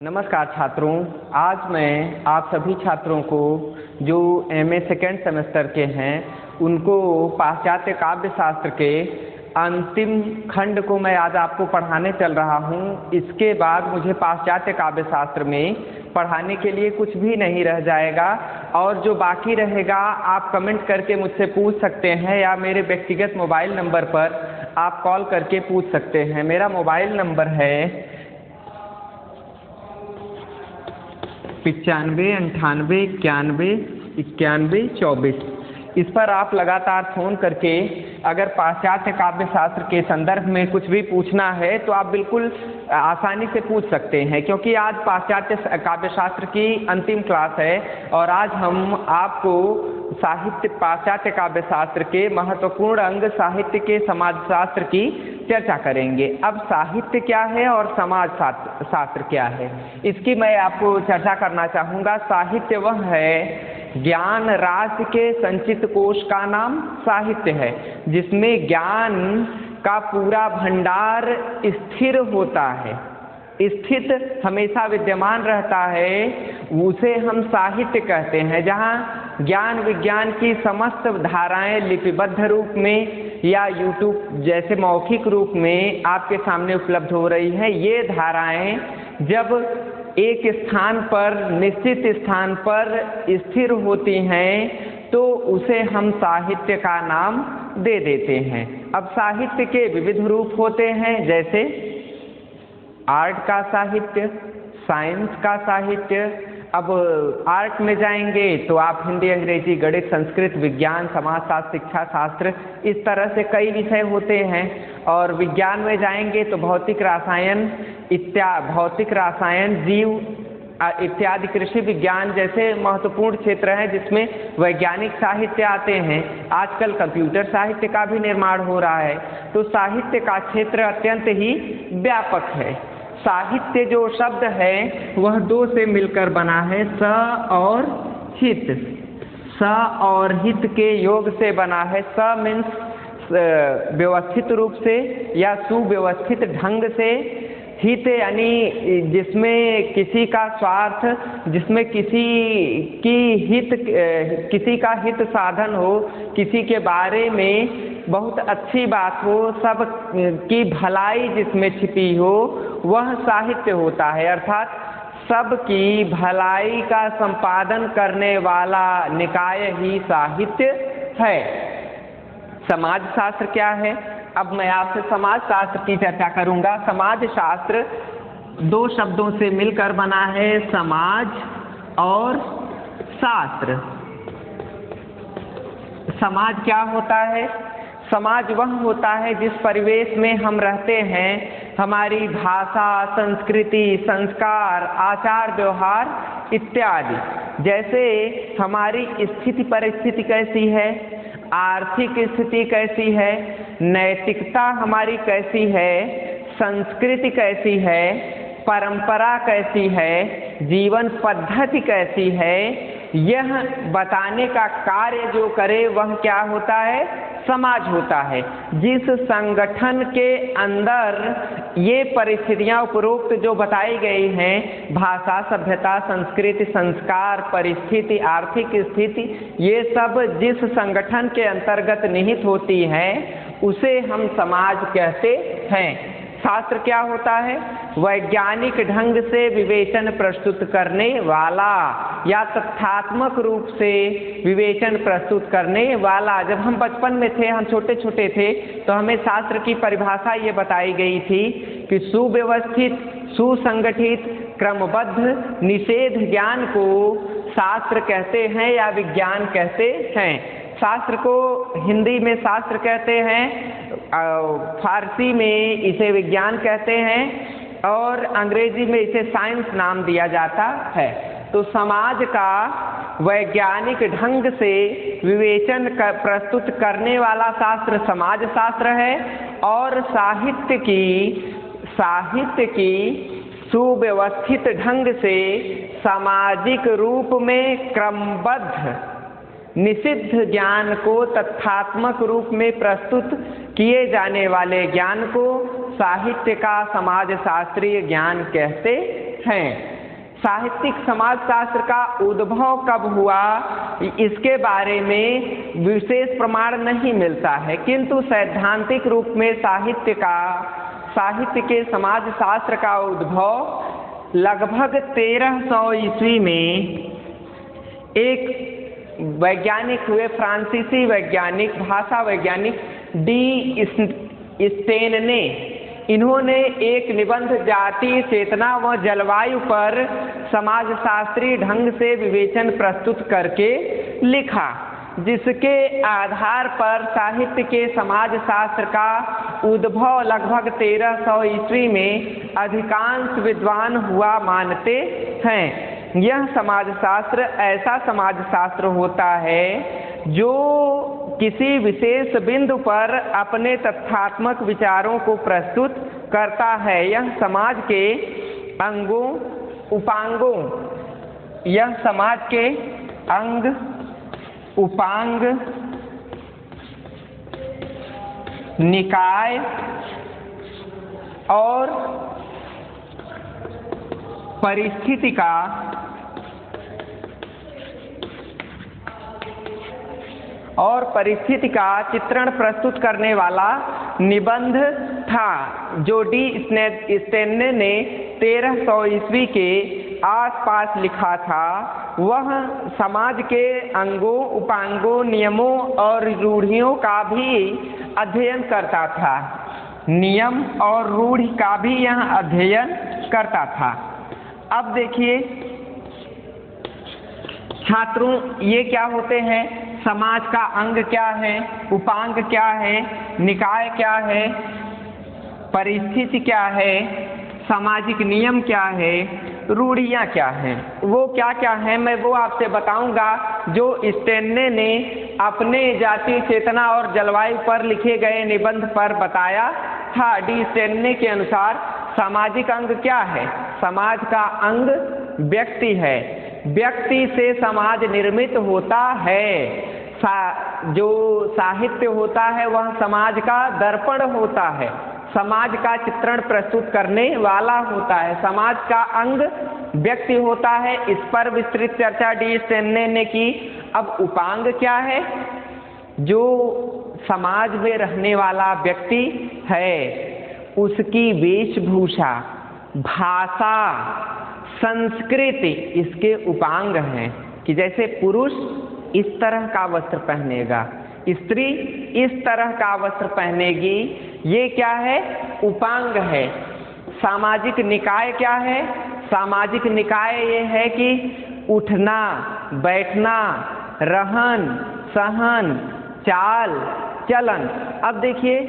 नमस्कार छात्रों, आज मैं आप सभी छात्रों को जो एमए सेकेंड सेमेस्टर के हैं उनको पाश्चात्य काव्य शास्त्र के अंतिम खंड को मैं आज आपको पढ़ाने चल रहा हूं। इसके बाद मुझे पाश्चात्य काव्य शास्त्र में पढ़ाने के लिए कुछ भी नहीं रह जाएगा और जो बाकी रहेगा आप कमेंट करके मुझसे पूछ सकते हैं या मेरे व्यक्तिगत मोबाइल नंबर पर आप कॉल करके पूछ सकते हैं। मेरा मोबाइल नंबर है 95 98 91 91 24। इस पर आप लगातार फ़ोन करके अगर पाश्चात्य काव्य शास्त्र के संदर्भ में कुछ भी पूछना है तो आप बिल्कुल आसानी से पूछ सकते हैं, क्योंकि आज पाश्चात्य काव्य शास्त्र की अंतिम क्लास है और आज हम आपको पाश्चात्य काव्य शास्त्र के महत्वपूर्ण अंग साहित्य के समाजशास्त्र की चर्चा करेंगे। अब साहित्य क्या है और समाज शास्त्र क्या है, इसकी मैं आपको चर्चा करना चाहूँगा। साहित्य वह है ज्ञान राशि के संचित कोश का नाम साहित्य है, जिसमें ज्ञान का पूरा भंडार स्थिर होता है, स्थित हमेशा विद्यमान रहता है, उसे हम साहित्य कहते हैं। जहाँ ज्ञान विज्ञान की समस्त धाराएं लिपिबद्ध रूप में या यूट्यूब जैसे मौखिक रूप में आपके सामने उपलब्ध हो रही हैं, ये धाराएं जब एक स्थान पर निश्चित स्थान पर स्थिर होती हैं तो उसे हम साहित्य का नाम दे देते हैं। अब साहित्य के विविध रूप होते हैं, जैसे आर्ट का साहित्य, साइंस का साहित्य। अब आर्ट में जाएंगे तो आप हिंदी, अंग्रेजी, गणित, संस्कृत, विज्ञान, समाजशास्त्र, शिक्षा शास्त्र, इस तरह से कई विषय होते हैं। और विज्ञान में जाएंगे तो भौतिक रसायन, जीव इत्यादि, कृषि विज्ञान जैसे महत्वपूर्ण क्षेत्र हैं जिसमें वैज्ञानिक साहित्य आते हैं। आजकल कंप्यूटर साहित्य का भी निर्माण हो रहा है, तो साहित्य का क्षेत्र अत्यंत ही व्यापक है। साहित्य जो शब्द है वह दो से मिलकर बना है, स और हित। स और हित के योग से बना है। स मीन्स व्यवस्थित रूप से या सुव्यवस्थित ढंग से, हित यानी जिसमें किसी का स्वार्थ, जिसमें किसी का हित साधन हो, किसी के बारे में बहुत अच्छी बात हो, सब की भलाई जिसमें छिपी हो, वह साहित्य होता है। अर्थात सबकी भलाई का संपादन करने वाला निकाय ही साहित्य है। समाज शास्त्र क्या है? अब मैं आपसे समाज शास्त्र की चर्चा करूंगा। समाज शास्त्र दो शब्दों से मिलकर बना है, समाज और शास्त्र। समाज क्या होता है? समाज वह होता है जिस परिवेश में हम रहते हैं, हमारी भाषा, संस्कृति, संस्कार, आचार व्यवहार इत्यादि। जैसे हमारी स्थिति परिस्थिति कैसी है, आर्थिक स्थिति कैसी है, नैतिकता हमारी कैसी है, संस्कृति कैसी है, परंपरा कैसी है, जीवन पद्धति कैसी है, यह बताने का कार्य जो करे वह क्या होता है? समाज होता है। जिस संगठन के अंदर ये परिस्थितियां उपरोक्त जो बताई गई हैं, भाषा, सभ्यता, संस्कृति, संस्कार, परिस्थिति, आर्थिक स्थिति, ये सब जिस संगठन के अंतर्गत निहित होती हैं उसे हम समाज कहते हैं। शास्त्र क्या होता है? वैज्ञानिक ढंग से विवेचन प्रस्तुत करने वाला या तथ्यात्मक रूप से विवेचन प्रस्तुत करने वाला। जब हम बचपन में थे, हम छोटे छोटे थे, तो हमें शास्त्र की परिभाषा ये बताई गई थी कि सुव्यवस्थित, सुसंगठित, क्रमबद्ध निषेध ज्ञान को शास्त्र कहते हैं या विज्ञान कहते हैं। शास्त्र को हिंदी में शास्त्र कहते हैं, फारसी में इसे विज्ञान कहते हैं और अंग्रेजी में इसे साइंस नाम दिया जाता है। तो समाज का वैज्ञानिक ढंग से विवेचन प्रस्तुत करने वाला शास्त्र समाज शास्त्र है और साहित्य की सुव्यवस्थित ढंग से सामाजिक रूप में क्रमबद्ध निषिद्ध ज्ञान को तथ्यात्मक रूप में प्रस्तुत किए जाने वाले ज्ञान को साहित्य का समाज शास्त्रीय ज्ञान कहते हैं। साहित्यिक समाजशास्त्र का उद्भव कब हुआ इसके बारे में विशेष प्रमाण नहीं मिलता है, किंतु सैद्धांतिक रूप में साहित्य के समाजशास्त्र का उद्भव लगभग 1300 ईस्वी में एक वैज्ञानिक हुए, फ्रांसीसी वैज्ञानिक, भाषा वैज्ञानिक डी स्टेन ने। इन्होंने एक निबंध जातीय चेतना व जलवायु पर समाजशास्त्रीय ढंग से विवेचन प्रस्तुत करके लिखा, जिसके आधार पर साहित्य के समाजशास्त्र का उद्भव लगभग 1300 ईस्वी में अधिकांश विद्वान हुआ मानते हैं। यह समाजशास्त्र ऐसा समाजशास्त्र होता है जो किसी विशेष बिंदु पर अपने तथ्यात्मक विचारों को प्रस्तुत करता है। यह समाज के अंगों उपांगों, यह समाज के अंग उपांग, निकाय और परिस्थिति का चित्रण प्रस्तुत करने वाला निबंध था, जो डी स्टेन ने 1300 ईस्वी के आसपास लिखा था। वह समाज के अंगों उपांगों, नियमों और रूढ़ियों का भी अध्ययन करता था। नियम और रूढ़ि का भी यह अध्ययन करता था। अब देखिए छात्रों, ये क्या होते हैं? समाज का अंग क्या है, उपांग क्या है, निकाय क्या है, परिस्थिति क्या है, सामाजिक नियम क्या है, रूढ़ियाँ क्या हैं। वो क्या क्या हैं मैं वो आपसे बताऊंगा, जो स्टेन ने अपने जातीय चेतना और जलवायु पर लिखे गए निबंध पर बताया था। डी स्टेन के अनुसार सामाजिक अंग क्या है? समाज का अंग व्यक्ति है। व्यक्ति से समाज निर्मित होता है। जो साहित्य होता है वह समाज का दर्पण होता है, समाज का चित्रण प्रस्तुत करने वाला होता है। समाज का अंग व्यक्ति होता है। इस पर विस्तृत चर्चा डी स्टेन ने की। अब उपांग क्या है? जो समाज में रहने वाला व्यक्ति है, उसकी वेशभूषा, भाषा, संस्कृति इसके उपांग हैं। कि जैसे पुरुष इस तरह का वस्त्र पहनेगा, स्त्री इस तरह का वस्त्र पहनेगी, ये क्या है? उपांग है। सामाजिक निकाय क्या है? सामाजिक निकाय ये है कि उठना, बैठना, रहन सहन, चाल चलन। अब देखिए,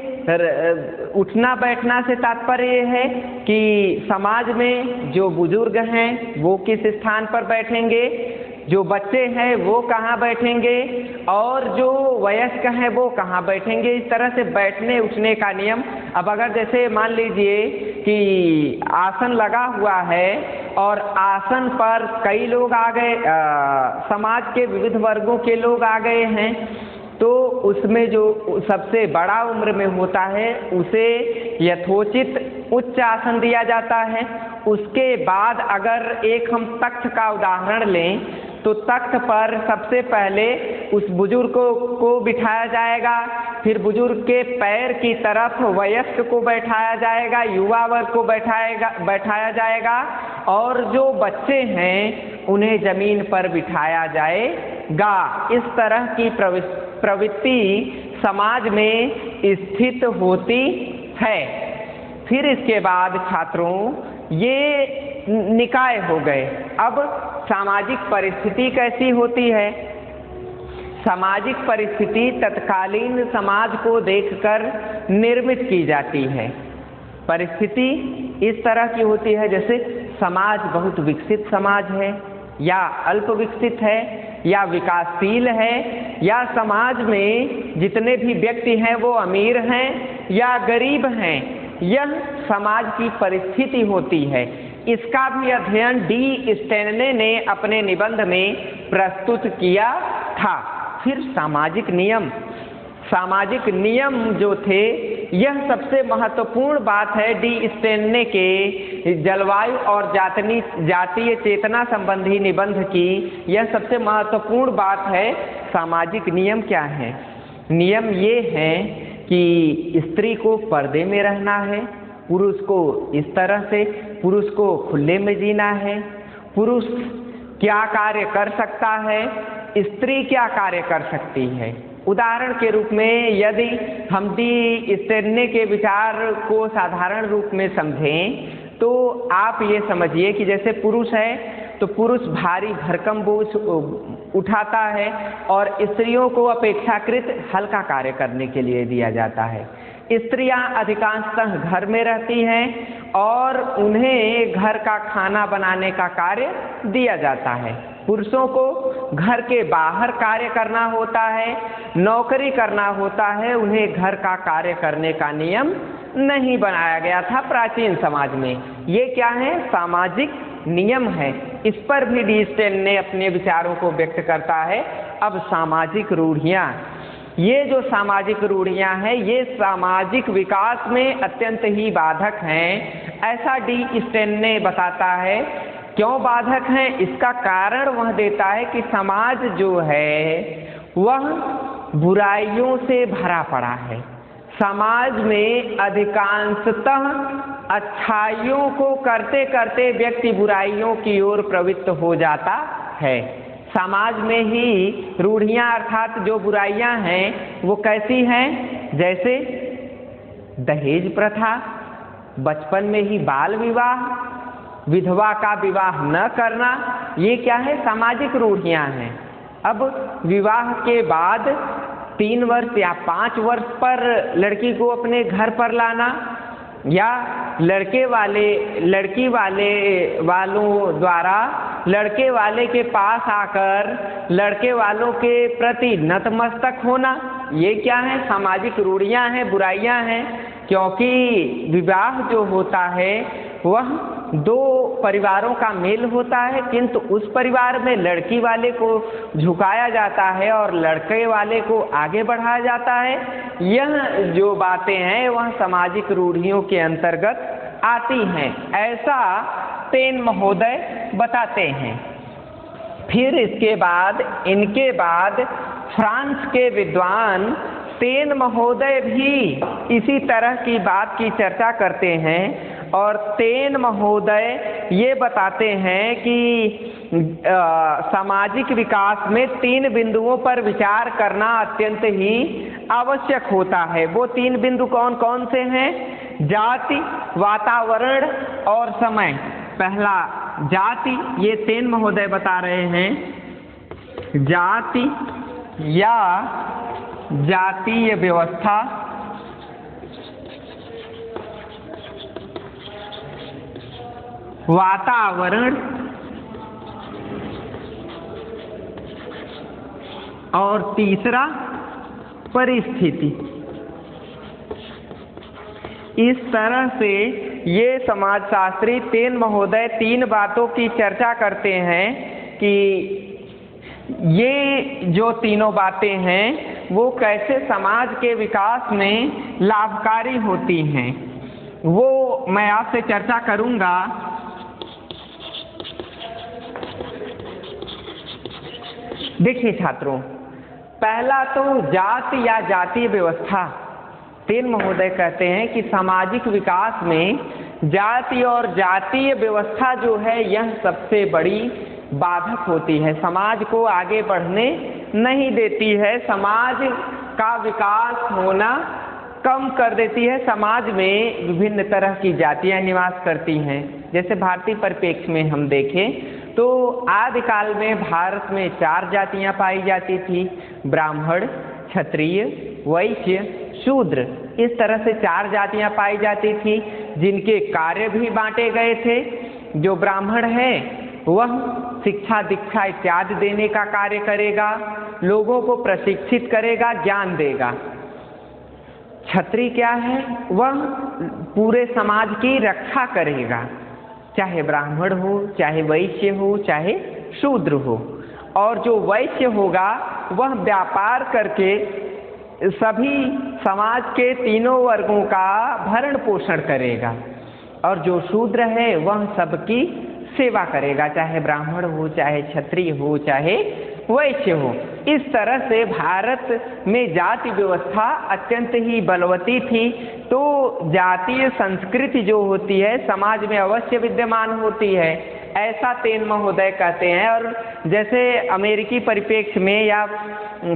उठना बैठना से तात्पर्य ये है कि समाज में जो बुजुर्ग हैं वो किस स्थान पर बैठेंगे, जो बच्चे हैं वो कहाँ बैठेंगे, और जो वयस्क हैं वो कहाँ बैठेंगे। इस तरह से बैठने उठने का नियम। अब अगर जैसे मान लीजिए कि आसन लगा हुआ है और आसन पर कई लोग आ गए, समाज के विविध वर्गों के लोग आ गए हैं, तो उसमें जो सबसे बड़ा उम्र में होता है उसे यथोचित उच्च आसन दिया जाता है। उसके बाद अगर एक हम तख्त का उदाहरण लें तो तख्त पर सबसे पहले उस बुजुर्ग को बिठाया जाएगा, फिर बुजुर्ग के पैर की तरफ वयस्क को बैठाया जाएगा, युवा वर्ग को बैठाया जाएगा, और जो बच्चे हैं उन्हें जमीन पर बिठाया जाएगा। इस तरह की प्रवृत्ति समाज में स्थित होती है। फिर इसके बाद छात्रों ये निकाय हो गए। अब सामाजिक परिस्थिति कैसी होती है? सामाजिक परिस्थिति तत्कालीन समाज को देखकर निर्मित की जाती है। परिस्थिति इस तरह की होती है जैसे समाज बहुत विकसित समाज है, या अल्प विकसित है, या विकासशील है, या समाज में जितने भी व्यक्ति हैं वो अमीर हैं या गरीब हैं। यह समाज की परिस्थिति होती है। इसका भी अध्ययन डी स्टेन ने अपने निबंध में प्रस्तुत किया था। फिर सामाजिक नियम जो थे यह सबसे महत्वपूर्ण बात है डी स्टेनले के जलवायु और जातीय चेतना संबंधी निबंध की। यह सबसे महत्वपूर्ण बात है। सामाजिक नियम क्या है? नियम ये हैं कि स्त्री को पर्दे में रहना है, पुरुष को इस तरह से, पुरुष को खुले में जीना है, पुरुष क्या कार्य कर सकता है, स्त्री क्या कार्य कर सकती है। उदाहरण के रूप में यदि हम डी स्टेनले के विचार को साधारण रूप में समझें तो आप ये समझिए कि जैसे पुरुष है तो पुरुष भारी भरकम बोझ उठाता है और स्त्रियों को अपेक्षाकृत हल्का कार्य करने के लिए दिया जाता है। स्त्रियां अधिकांशतः घर में रहती हैं और उन्हें घर का खाना बनाने का कार्य दिया जाता है। पुरुषों को घर के बाहर कार्य करना होता है, नौकरी करना होता है। उन्हें घर का कार्य करने का नियम नहीं बनाया गया था प्राचीन समाज में। ये क्या है? सामाजिक नियम है। इस पर भी डी स्टेनले अपने विचारों को व्यक्त करता है। अब सामाजिक रूढ़ियाँ, ये जो सामाजिक रूढ़ियाँ हैं ये सामाजिक विकास में अत्यंत ही बाधक हैं, ऐसा डी स्टेनले बताता है। क्यों बाधक हैं? इसका कारण वह देता है कि समाज जो है वह बुराइयों से भरा पड़ा है। समाज में अधिकांशतः अच्छाइयों को करते करते व्यक्ति बुराइयों की ओर प्रवृत्त हो जाता है। समाज में ही रूढ़ियाँ अर्थात जो बुराइयाँ हैं वो कैसी हैं? जैसे दहेज प्रथा, बचपन में ही बाल विवाह, विधवा का विवाह न करना, ये क्या है? सामाजिक रूढ़ियाँ हैं। अब विवाह के बाद 3 वर्ष या 5 वर्ष पर लड़की को अपने घर पर लाना या लड़की वालों द्वारा लड़के वाले के पास आकर लड़के वालों के प्रति नतमस्तक होना, ये क्या है? सामाजिक रूढ़ियाँ हैं, बुराइयाँ हैं। क्योंकि विवाह जो होता है वह 2 परिवारों का मेल होता है, किंतु उस परिवार में लड़की वाले को झुकाया जाता है और लड़के वाले को आगे बढ़ाया जाता है। यह जो बातें हैं वह सामाजिक रूढ़ियों के अंतर्गत आती हैं, ऐसा टेन महोदय बताते हैं। फिर इनके बाद फ्रांस के विद्वान टेन महोदय भी इसी तरह की बात की चर्चा करते हैं और टेन महोदय ये बताते हैं कि सामाजिक विकास में 3 बिंदुओं पर विचार करना अत्यंत ही आवश्यक होता है। वो 3 बिंदु कौन कौन से हैं? जाति, वातावरण और समय। पहला जाति, ये टेन महोदय बता रहे हैं। जाति या जातीय व्यवस्था, वातावरण और तीसरा परिस्थिति। इस तरह से ये समाजशास्त्री टेन महोदय 3 बातों की चर्चा करते हैं कि ये जो तीनों बातें हैं वो कैसे समाज के विकास में लाभकारी होती हैं, वो मैं आपसे चर्चा करूंगा। देखिए छात्रों, पहला तो जाति या जातीय व्यवस्था। टेन महोदय कहते हैं कि सामाजिक विकास में जाति और जातीय व्यवस्था जो है यह सबसे बड़ी बाधक होती है, समाज को आगे बढ़ने नहीं देती है, समाज का विकास होना कम कर देती है। समाज में विभिन्न तरह की जातियां निवास करती हैं। जैसे भारतीय परिप्रेक्ष्य में हम देखें तो आदिकाल में भारत में 4 जातियां पाई जाती थी, ब्राह्मण, क्षत्रिय, वैश्य, शूद्र। इस तरह से 4 जातियां पाई जाती थी जिनके कार्य भी बांटे गए थे। जो ब्राह्मण है वह शिक्षा दीक्षा इत्यादि देने का कार्य करेगा, लोगों को प्रशिक्षित करेगा, ज्ञान देगा। क्षत्रिय क्या है? वह पूरे समाज की रक्षा करेगा, चाहे ब्राह्मण हो, चाहे वैश्य हो, चाहे शूद्र हो। और जो वैश्य होगा वह व्यापार करके सभी समाज के तीनों वर्गों का भरण पोषण करेगा, और जो शूद्र है वह सबकी सेवा करेगा, चाहे ब्राह्मण हो, चाहे क्षत्रिय हो, चाहे वैश्य हो। इस तरह से भारत में जाति व्यवस्था अत्यंत ही बलवती थी। तो जातीय संस्कृति जो होती है समाज में अवश्य विद्यमान होती है, ऐसा तेन महोदय कहते हैं। और जैसे अमेरिकी परिप्रेक्ष्य में या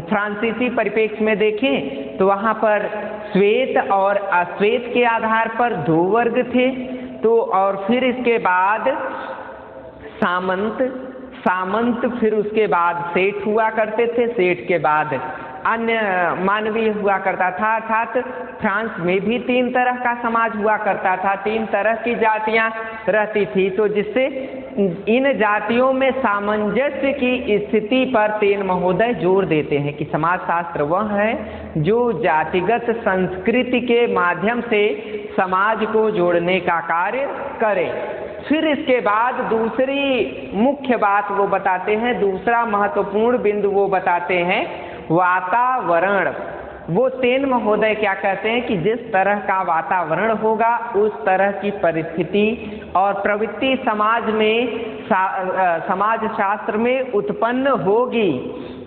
फ्रांसीसी परिप्रेक्ष्य में देखें तो वहाँ पर श्वेत और अश्वेत के आधार पर दो वर्ग थे। तो और फिर इसके बाद सामंत, फिर उसके बाद सेठ हुआ करते थे, सेठ के बाद अन्य मानवीय हुआ करता था। अर्थात फ्रांस में भी 3 तरह का समाज हुआ करता था, 3 तरह की जातियां रहती थी। तो जिससे इन जातियों में सामंजस्य की स्थिति पर तेन महोदय जोर देते हैं कि समाजशास्त्र वह है जो जातिगत संस्कृति के माध्यम से समाज को जोड़ने का कार्य करे। फिर इसके बाद दूसरी मुख्य बात वो बताते हैं, दूसरा महत्वपूर्ण बिंदु वो बताते हैं वातावरण। वो तेन महोदय क्या कहते हैं कि जिस तरह का वातावरण होगा उस तरह की परिस्थिति और प्रवृत्ति समाज में समाज शास्त्र में उत्पन्न होगी।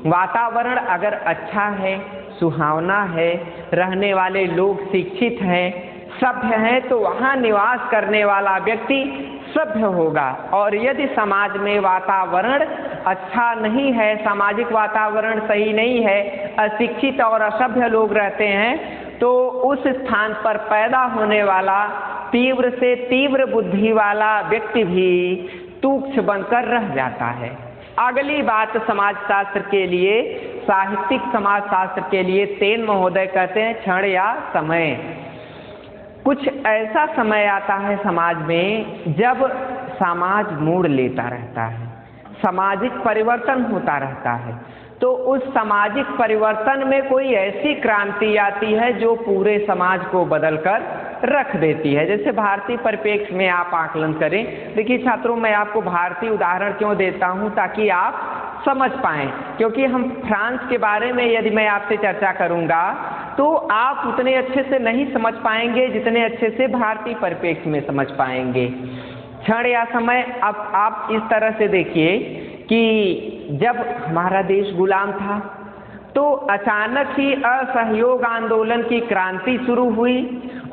वातावरण अगर अच्छा है, सुहावना है, रहने वाले लोग शिक्षित हैं, सभ्य हैं, तो वहाँ निवास करने वाला व्यक्ति सभ्य होगा। और यदि समाज में वातावरण अच्छा नहीं है, सामाजिक वातावरण सही नहीं है, अशिक्षित और असभ्य लोग रहते हैं, तो उस स्थान पर पैदा होने वाला तीव्र से तीव्र बुद्धि वाला व्यक्ति भी तुच्छ बनकर रह जाता है। अगली बात समाजशास्त्र के लिए, साहित्यिक समाजशास्त्र के लिए तेन महोदय कहते हैं क्षण या समय। कुछ ऐसा समय आता है समाज में जब समाज मोड़ लेता रहता है, सामाजिक परिवर्तन होता रहता है। तो उस सामाजिक परिवर्तन में कोई ऐसी क्रांति आती है जो पूरे समाज को बदलकर रख देती है। जैसे भारतीय परिप्रेक्ष्य में आप आकलन करें। देखिए छात्रों, मैं आपको भारतीय उदाहरण क्यों देता हूं, ताकि आप समझ पाएं। क्योंकि हम फ्रांस के बारे में यदि मैं आपसे चर्चा करूंगा तो आप उतने अच्छे से नहीं समझ पाएंगे जितने अच्छे से भारतीय परिप्रेक्ष्य में समझ पाएंगे। क्षण या समय, अब आप इस तरह से देखिए कि जब हमारा देश गुलाम था तो अचानक ही असहयोग आंदोलन की क्रांति शुरू हुई,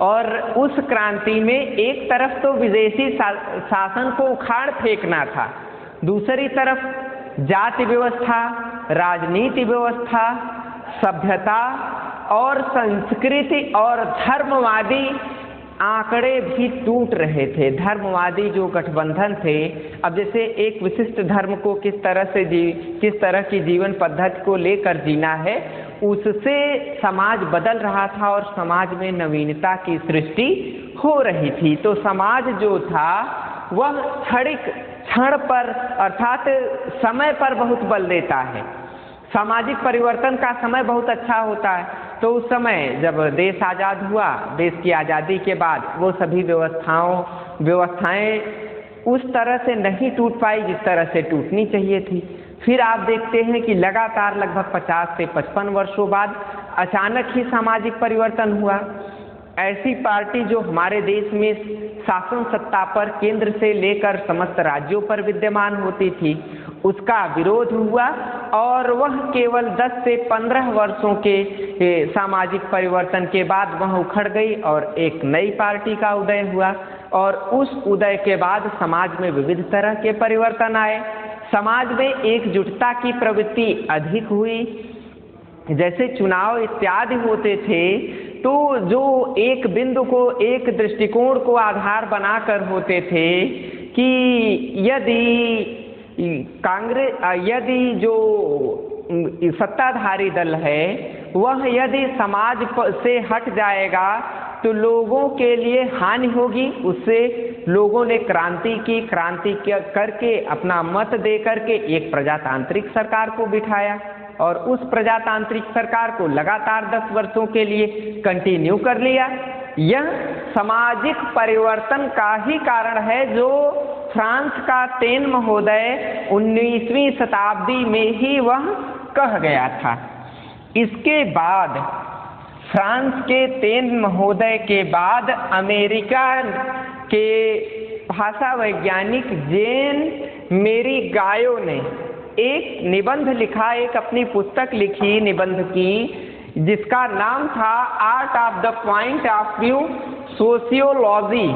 और उस क्रांति में एक तरफ तो विदेशी शासन को उखाड़ फेंकना था, दूसरी तरफ जाति व्यवस्था, राजनीति व्यवस्था, सभ्यता और संस्कृति और धर्मवादी आंकड़े भी टूट रहे थे। धर्मवादी जो गठबंधन थे, अब जैसे एक विशिष्ट धर्म को किस तरह की जीवन पद्धति को लेकर जीना है, उससे समाज बदल रहा था और समाज में नवीनता की सृष्टि हो रही थी। तो समाज जो था वह क्षण पर अर्थात समय पर बहुत बल देता है। सामाजिक परिवर्तन का समय बहुत अच्छा होता है। तो उस समय जब देश आज़ाद हुआ, देश की आज़ादी के बाद वो सभी व्यवस्थाएं उस तरह से नहीं टूट पाई जिस तरह से टूटनी चाहिए थी। फिर आप देखते हैं कि लगातार लगभग 50 से 55 वर्षों बाद अचानक ही सामाजिक परिवर्तन हुआ। ऐसी पार्टी जो हमारे देश में शासन सत्ता पर केंद्र से लेकर समस्त राज्यों पर विद्यमान होती थी, उसका विरोध हुआ और वह केवल 10 से 15 वर्षों के सामाजिक परिवर्तन के बाद वह उखड़ गई और एक नई पार्टी का उदय हुआ। और उस उदय के बाद समाज में विविध तरह के परिवर्तन आए। समाज में एकजुटता की प्रवृत्ति अधिक हुई। जैसे चुनाव इत्यादि होते थे तो जो एक बिंदु को, एक दृष्टिकोण को आधार बनाकर होते थे कि यदि जो सत्ताधारी दल है वह यदि समाज से हट जाएगा तो लोगों के लिए हानि होगी। उससे लोगों ने क्रांति करके अपना मत दे करके एक प्रजातांत्रिक सरकार को बिठाया और उस प्रजातांत्रिक सरकार को लगातार 10 वर्षों के लिए कंटिन्यू कर लिया। यह सामाजिक परिवर्तन का ही कारण है जो फ्रांस का तेन महोदय 19वीं शताब्दी में ही वह कह गया था। इसके बाद फ्रांस के तेन महोदय के बाद अमेरिका के भाषा वैज्ञानिक जेन मेरी गायो ने एक निबंध लिखा, एक अपनी पुस्तक लिखी निबंध की, जिसका नाम था art of the point of view sociology,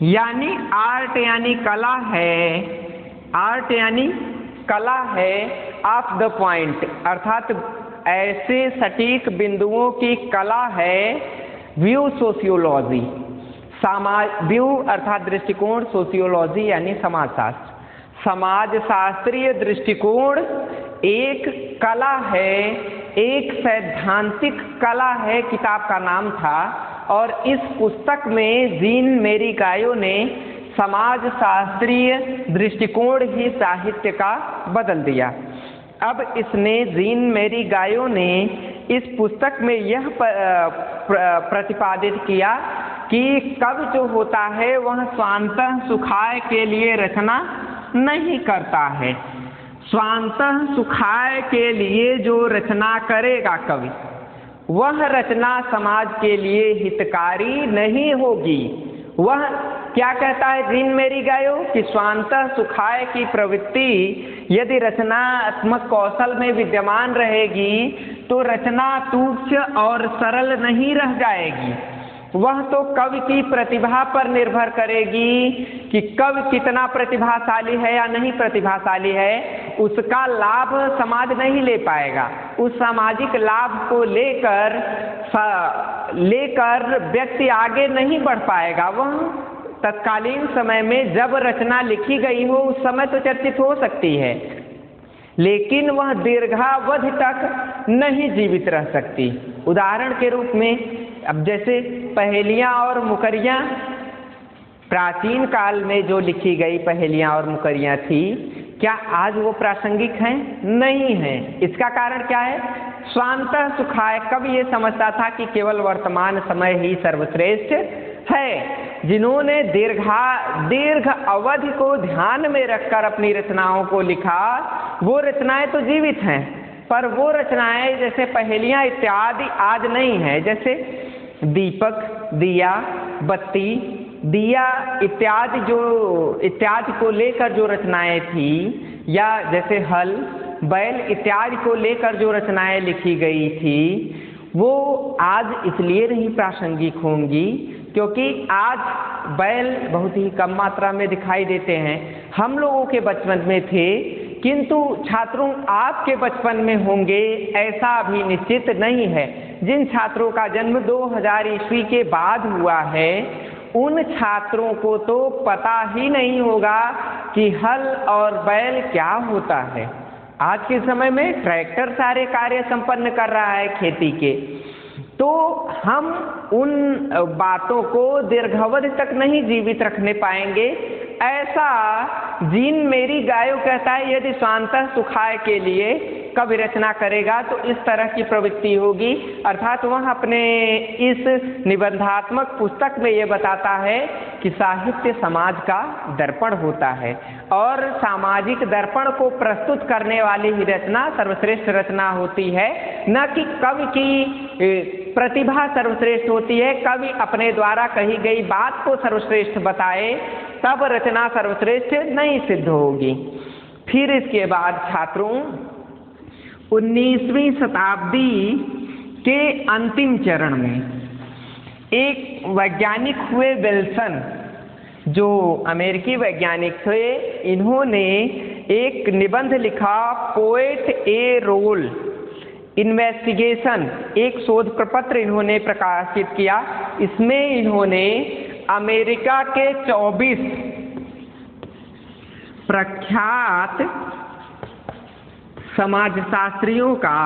यानी आर्ट यानी कला है, आर्ट यानी कला है ऑफ द पॉइंट अर्थात ऐसे सटीक बिंदुओं की कला है, व्यू सोशियोलॉजी, व्यू अर्थात दृष्टिकोण, सोशियोलॉजी यानी समाजशास्त्र, समाजशास्त्रीय दृष्टिकोण एक कला है, एक सैद्धांतिक कला है, किताब का नाम था। और इस पुस्तक में जीन मेरी गायो ने समाजशास्त्रीय दृष्टिकोण ही साहित्य का बदल दिया। अब इसने जीन मेरी गायो ने इस पुस्तक में यह प्रतिपादित किया कि कवि जो होता है वह स्वांतः सुखाय के लिए रचना नहीं करता है। स्वांतः सुखाय के लिए जो रचना करेगा कवि, वह रचना समाज के लिए हितकारी नहीं होगी। वह क्या कहता है जीन मेरी गायो कि स्वांतः सुखाय की प्रवृत्ति यदि रचनात्मक कौशल में विद्यमान रहेगी तो रचना तुच्छ और सरल नहीं रह जाएगी। वह तो कवि की प्रतिभा पर निर्भर करेगी कि कवि कितना प्रतिभाशाली है या नहीं प्रतिभाशाली है, उसका लाभ समाज नहीं ले पाएगा। उस सामाजिक लाभ को लेकर व्यक्ति आगे नहीं बढ़ पाएगा। वह तत्कालीन समय में जब रचना लिखी गई हो उस समय तो चर्चित हो सकती है, लेकिन वह दीर्घावधि तक नहीं जीवित रह सकती। उदाहरण के रूप में अब जैसे पहेलियाँ और मुकरियाँ, प्राचीन काल में जो लिखी गई पहेलियाँ और मुकरियाँ थी, क्या आज वो प्रासंगिक हैं? नहीं है। इसका कारण क्या है? स्वांतः सुखाय कवि ये समझता था कि केवल वर्तमान समय ही सर्वश्रेष्ठ है। जिन्होंने दीर्घ अवधि को ध्यान में रखकर अपनी रचनाओं को लिखा, वो रचनाएं तो जीवित हैं, पर वो रचनाएं जैसे पहेलियाँ इत्यादि आज नहीं है। जैसे दीपक, दिया, बत्ती, दिया इत्यादि को लेकर जो रचनाएं थी, या जैसे हल, बैल इत्यादि को लेकर जो रचनाएं लिखी गई थी, वो आज इसलिए नहीं प्रासंगिक होंगी क्योंकि आज बैल बहुत ही कम मात्रा में दिखाई देते हैं। हम लोगों के बचपन में थे, किंतु छात्रों आपके बचपन में होंगे ऐसा अभी निश्चित नहीं है। जिन छात्रों का जन्म 2000 ईस्वी के बाद हुआ है, उन छात्रों को तो पता ही नहीं होगा कि हल और बैल क्या होता है। आज के समय में ट्रैक्टर सारे कार्य संपन्न कर रहा है खेती के, तो हम उन बातों को दीर्घावधि तक नहीं जीवित रखने पाएंगे। ऐसा जीन मेरी गायो कहता है, यदि स्वांतः सुखाय के लिए कवि रचना करेगा तो इस तरह की प्रवृत्ति होगी। अर्थात वह अपने इस निबंधात्मक पुस्तक में ये बताता है कि साहित्य समाज का दर्पण होता है और सामाजिक दर्पण को प्रस्तुत करने वाली ही रचना सर्वश्रेष्ठ रचना होती है, न कि कवि की प्रतिभा सर्वश्रेष्ठ होती है। कवि अपने द्वारा कही गई बात को सर्वश्रेष्ठ बताए तब रचना सर्वश्रेष्ठ नहीं सिद्ध होगी। फिर इसके बाद छात्रों 19वीं शताब्दी के अंतिम चरण में एक वैज्ञानिक हुए विल्सन, जो अमेरिकी वैज्ञानिक थे। इन्होंने एक निबंध लिखा, पोएट ए रोल इन्वेस्टिगेशन, एक शोध प्रपत्र इन्होंने प्रकाशित किया। इसमें इन्होंने अमेरिका के 24 प्रख्यात समाजशास्त्रियों का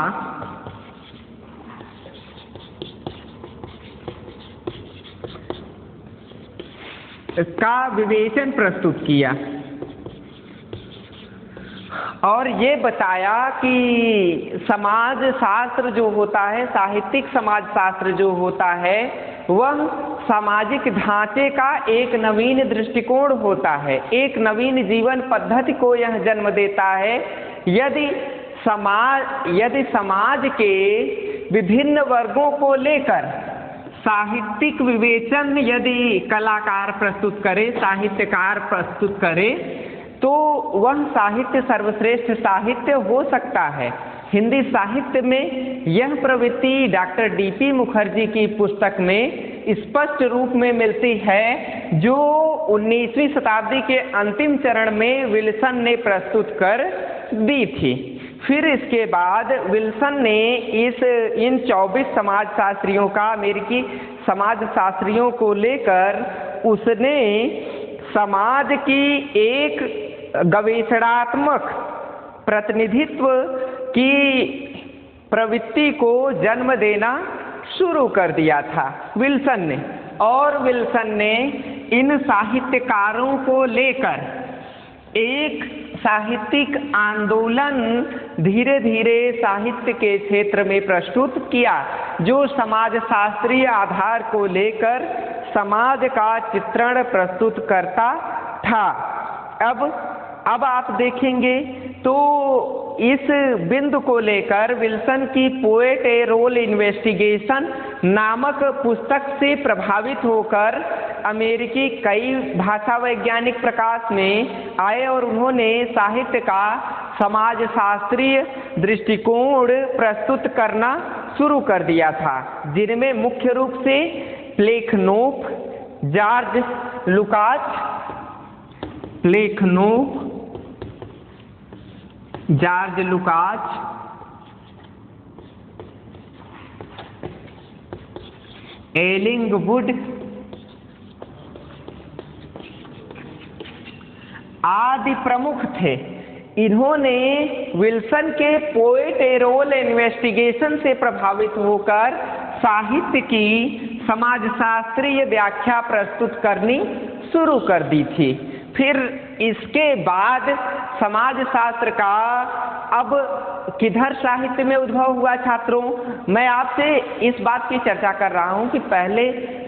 विवेचन प्रस्तुत किया और ये बताया कि समाजशास्त्र जो होता है, साहित्यिक समाजशास्त्र जो होता है, वह सामाजिक ढांचे का एक नवीन दृष्टिकोण होता है, एक नवीन जीवन पद्धति को यह जन्म देता है। यदि समाज के विभिन्न वर्गों को लेकर साहित्यिक विवेचन यदि कलाकार प्रस्तुत करे, साहित्यकार प्रस्तुत करे, तो वह साहित्य सर्वश्रेष्ठ साहित्य हो सकता है। हिंदी साहित्य में यह प्रवृत्ति डॉक्टर डीपी मुखर्जी की पुस्तक में स्पष्ट रूप में मिलती है, जो 19वीं शताब्दी के अंतिम चरण में विल्सन ने प्रस्तुत कर दी थी। फिर इसके बाद विल्सन ने इन 24 समाजशास्त्रियों का, अमेरिकी समाजशास्त्रियों को लेकर उसने समाज की एक गवेषणात्मक प्रतिनिधित्व की प्रवृत्ति को जन्म देना शुरू कर दिया था विल्सन ने। और विल्सन ने इन साहित्यकारों को लेकर एक साहित्यिक आंदोलन धीरे धीरे साहित्य के क्षेत्र में प्रस्तुत किया, जो समाजशास्त्रीय आधार को लेकर समाज का चित्रण प्रस्तुत करता था। अब आप देखेंगे तो इस बिंदु को लेकर विल्सन की पोएट ए रोल इन्वेस्टिगेशन नामक पुस्तक से प्रभावित होकर अमेरिकी कई भाषा वैज्ञानिक प्रकाश में आए और उन्होंने साहित्य का समाजशास्त्रीय दृष्टिकोण प्रस्तुत करना शुरू कर दिया था, जिनमें मुख्य रूप से प्लेखनोफ, जॉर्ज लुकाच, एलिंगवुड आदि प्रमुख थे। इन्होंने विल्सन के पोएट ए रोल इन्वेस्टिगेशन से प्रभावित होकर साहित्य की समाजशास्त्रीय व्याख्या प्रस्तुत करनी शुरू कर दी थी। फिर इसके बाद समाजशास्त्र का अब किधर साहित्य में उद्भव हुआ छात्रों, मैं आपसे इस बात की चर्चा कर रहा हूं कि पहले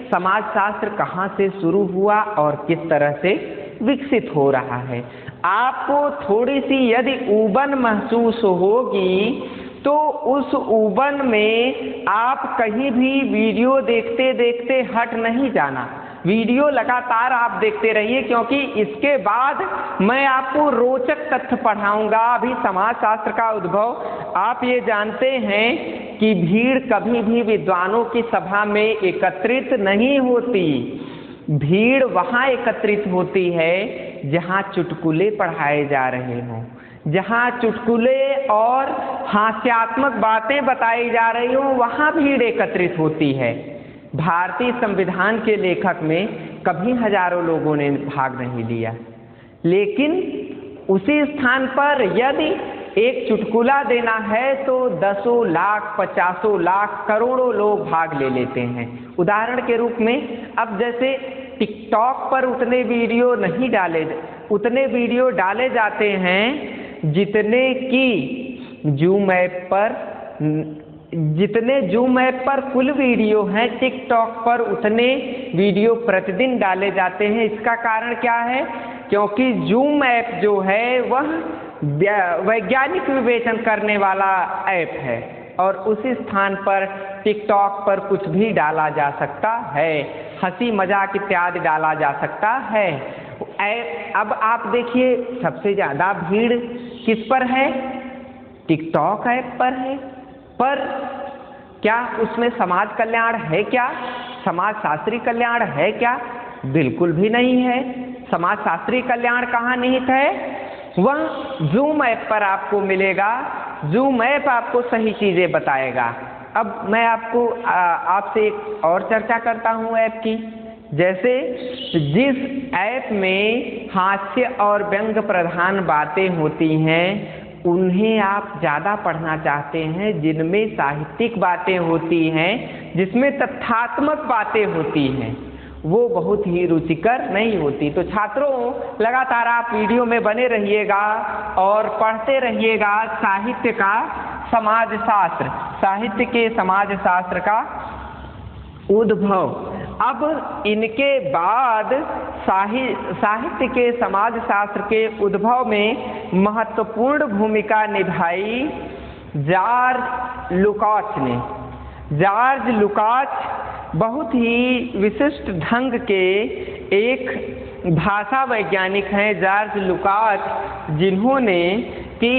समाजशास्त्र कहां से शुरू हुआ और किस तरह से विकसित हो रहा है। आपको थोड़ी सी यदि ऊबन महसूस होगी तो उस ऊबन में आप कहीं भी वीडियो देखते देखते हट नहीं जाना, वीडियो लगातार आप देखते रहिए, क्योंकि इसके बाद मैं आपको रोचक तथ्य पढ़ाऊंगा। अभी समाजशास्त्र का उद्भव आप ये जानते हैं कि भीड़ कभी भी विद्वानों की सभा में एकत्रित नहीं होती। भीड़ वहाँ एकत्रित होती है जहाँ चुटकुले पढ़ाए जा रहे हों, जहाँ चुटकुले और हास्यात्मक बातें बताई जा रही हों, वहाँ भीड़ एकत्रित होती है। भारतीय संविधान के लेखक में कभी हजारों लोगों ने भाग नहीं लिया, लेकिन उसी स्थान पर यदि एक चुटकुला देना है तो 10 लाख, 50 लाख, करोड़ों लोग भाग ले लेते हैं। उदाहरण के रूप में अब जैसे टिकटॉक पर उतने वीडियो डाले जाते हैं जितने कि जितने जूम ऐप पर कुल वीडियो हैं, टिकटॉक पर उतने वीडियो प्रतिदिन डाले जाते हैं। इसका कारण क्या है? क्योंकि जूम ऐप जो है वह वैज्ञानिक विवेचन करने वाला ऐप है और उसी स्थान पर टिकटॉक पर कुछ भी डाला जा सकता है, हंसी मजाक इत्यादि डाला जा सकता है। अब आप देखिए सबसे ज़्यादा भीड़ किस पर है? टिकटॉक ऐप पर है। पर क्या उसमें समाज कल्याण है क्या? समाजशास्त्री कल्याण है क्या? बिल्कुल भी नहीं है। समाजशास्त्री कल्याण कहाँ निहित है? वह जूम ऐप पर आपको मिलेगा। जूम ऐप आपको सही चीज़ें बताएगा। अब मैं आपसे एक और चर्चा करता हूँ ऐप की। जैसे जिस ऐप में हास्य और व्यंग प्रधान बातें होती हैं उन्हें आप ज़्यादा पढ़ना चाहते हैं, जिनमें साहित्यिक बातें होती हैं, जिसमें तथ्यात्मक बातें होती हैं, वो बहुत ही रुचिकर नहीं होती। तो छात्रों लगातार आप वीडियो में बने रहिएगा और पढ़ते रहिएगा साहित्य का समाजशास्त्र, साहित्य के समाजशास्त्र का उद्भव। अब इनके बाद साहित्य के समाजशास्त्र के उद्भव में महत्वपूर्ण भूमिका निभाई जॉर्ज लुकाच ने। जॉर्ज लुकाच बहुत ही विशिष्ट ढंग के एक भाषा वैज्ञानिक हैं, जॉर्ज लुकाच, जिन्होंने कि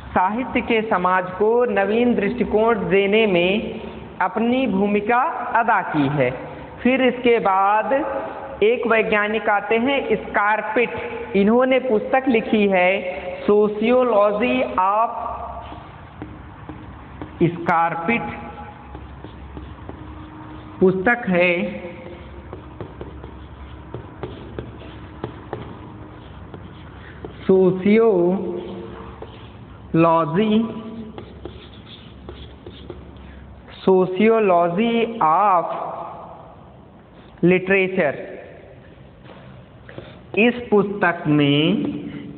साहित्य के समाज को नवीन दृष्टिकोण देने में अपनी भूमिका अदा की है। फिर इसके बाद एक वैज्ञानिक आते हैं स्कारपिट। इन्होंने पुस्तक लिखी है सोशियोलॉजी ऑफ स्कारपिट पुस्तक है सोशियोलॉजी ऑफ लिटरेचर। इस पुस्तक में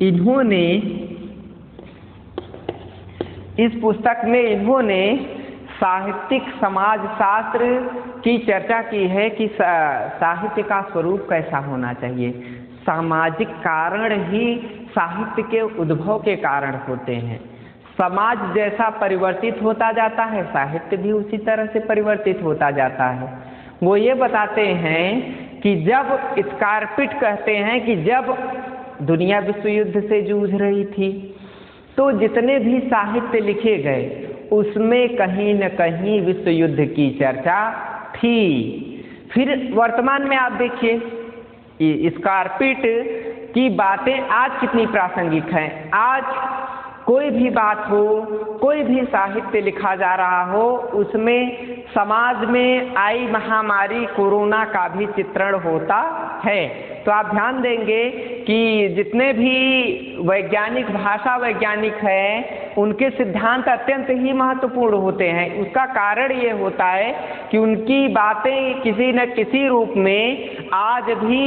इन्होंने साहित्यिक समाजशास्त्र की चर्चा की है कि साहित्य का स्वरूप कैसा होना चाहिए। सामाजिक कारण ही साहित्य के उद्भव के कारण होते हैं। समाज जैसा परिवर्तित होता जाता है, साहित्य भी उसी तरह से परिवर्तित होता जाता है। वो ये बताते हैं कि जब स्कारपिट कहते हैं कि जब दुनिया विश्व युद्ध से जूझ रही थी तो जितने भी साहित्य लिखे गए उसमें कहीं न कहीं विश्व युद्ध की चर्चा थी। फिर वर्तमान में आप देखिए स्कारपिट की बातें आज कितनी प्रासंगिक हैं। आज कोई भी बात हो, कोई भी साहित्य लिखा जा रहा हो, उसमें समाज में आई महामारी कोरोना का भी चित्रण होता है। तो आप ध्यान देंगे कि जितने भी वैज्ञानिक, भाषा वैज्ञानिक हैं, उनके सिद्धांत अत्यंत ही महत्वपूर्ण होते हैं। उसका कारण ये होता है कि उनकी बातें किसी न किसी रूप में आज भी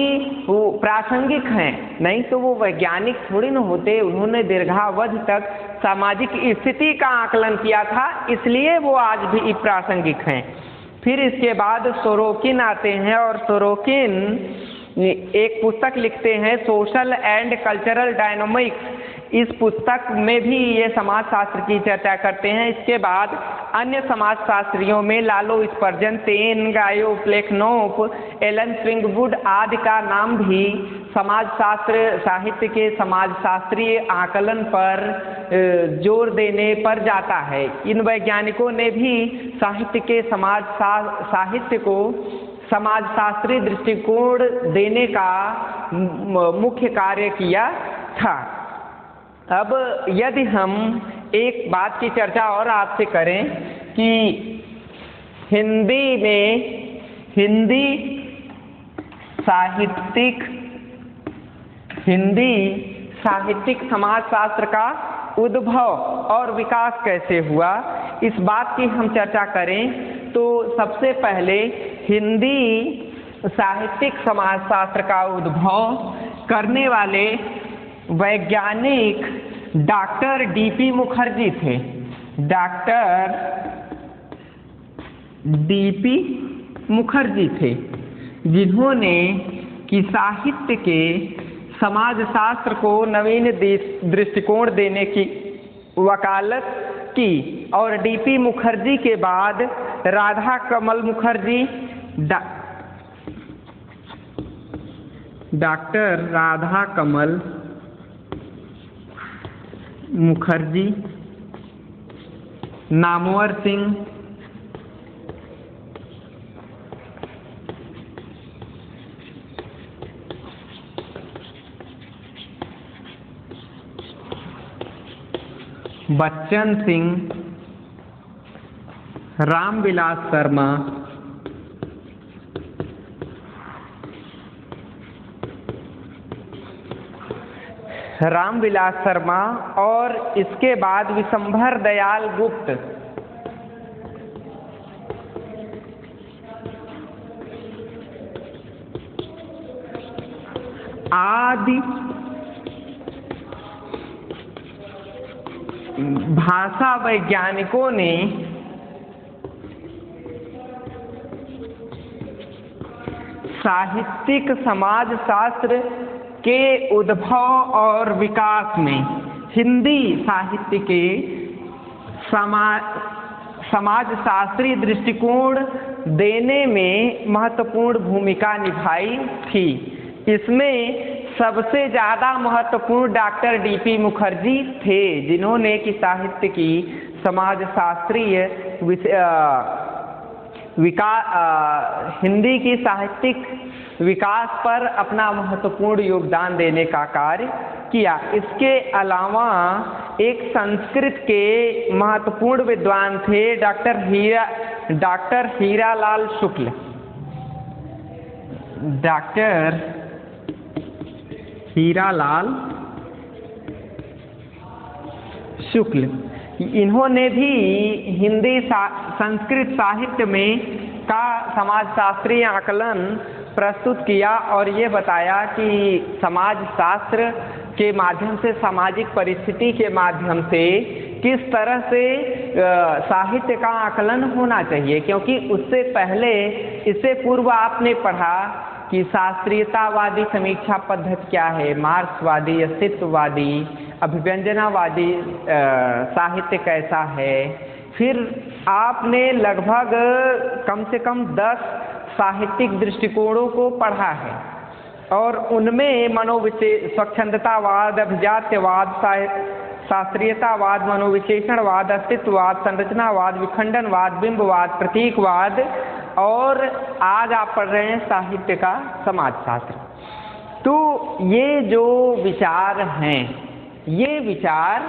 वो प्रासंगिक हैं, नहीं तो वो वैज्ञानिक थोड़ी न होते। उन्होंने दीर्घावधि तक सामाजिक स्थिति का आकलन किया था, इसलिए वो आज भी प्रासंगिक हैं। फिर इसके बाद सोरोकिन आते हैं और सोरोकिन एक पुस्तक लिखते हैं सोशल एंड कल्चरल डायनामिक्स। इस पुस्तक में भी ये समाजशास्त्र की चर्चा करते हैं। इसके बाद अन्य समाजशास्त्रियों में लालो स्पर्जन, सेन, गायो प्लेखनोफ, एलन स्विंगवुड आदि का नाम भी समाजशास्त्र, साहित्य के समाजशास्त्रीय आकलन पर जोर देने पर जाता है। इन वैज्ञानिकों ने भी साहित्य के साहित्य को समाजशास्त्रीय दृष्टिकोण देने का मुख्य कार्य किया था। अब यदि हम एक बात की चर्चा और आपसे करें कि हिंदी साहित्यिक समाजशास्त्र का उद्भव और विकास कैसे हुआ, इस बात की हम चर्चा करें तो सबसे पहले हिंदी साहित्यिक समाजशास्त्र का उद्भव करने वाले वैज्ञानिक डॉक्टर डीपी मुखर्जी थे। डॉक्टर डीपी मुखर्जी थे, जिन्होंने कि साहित्य के समाजशास्त्र को नवीन दृष्टिकोण देने की वकालत की। और डीपी मुखर्जी के बाद राधा कमल मुखर्जी, डॉक्टर राधा कमल मुखर्जी, नामवर सिंह, बच्चन सिंह, रामविलास शर्मा, और इसके बाद विशंभर दयाल गुप्त आदि भाषा वैज्ञानिकों ने साहित्यिक समाजशास्त्र के उद्भव और विकास में हिंदी साहित्य के समाजशास्त्री दृष्टिकोण देने में महत्वपूर्ण भूमिका निभाई थी। इसमें सबसे ज़्यादा महत्वपूर्ण डॉक्टर डीपी मुखर्जी थे, जिन्होंने कि साहित्य की समाजशास्त्रीय हिंदी की साहित्यिक विकास पर अपना महत्वपूर्ण योगदान देने का कार्य किया। इसके अलावा एक संस्कृत के महत्वपूर्ण विद्वान थे डॉक्टर हीरालाल शुक्ल। डॉक्टर हीरालाल शुक्ल, इन्होंने भी हिंदी संस्कृत साहित्य में का समाजशास्त्रीय आकलन प्रस्तुत किया और ये बताया कि समाजशास्त्र के माध्यम से, सामाजिक परिस्थिति के माध्यम से किस तरह से साहित्य का आकलन होना चाहिए। क्योंकि उससे पहले, इससे पूर्व आपने पढ़ा कि शास्त्रीयतावादी समीक्षा पद्धति क्या है, मार्क्सवादी, अस्तित्ववादी, अभिव्यंजनावादी साहित्य कैसा है। फिर आपने लगभग कम से कम 10 साहित्यिक दृष्टिकोणों को पढ़ा है और उनमें स्वच्छंदतावाद, अभिजात्यवाद, शास्त्रीयतावाद, मनोविशेषणवाद, अस्तित्ववाद, संरचनावाद, विखंडनवाद, बिंबवाद, प्रतीकवाद और आज आप पढ़ रहे हैं साहित्य का समाजशास्त्र। तो ये जो विचार हैं, ये विचार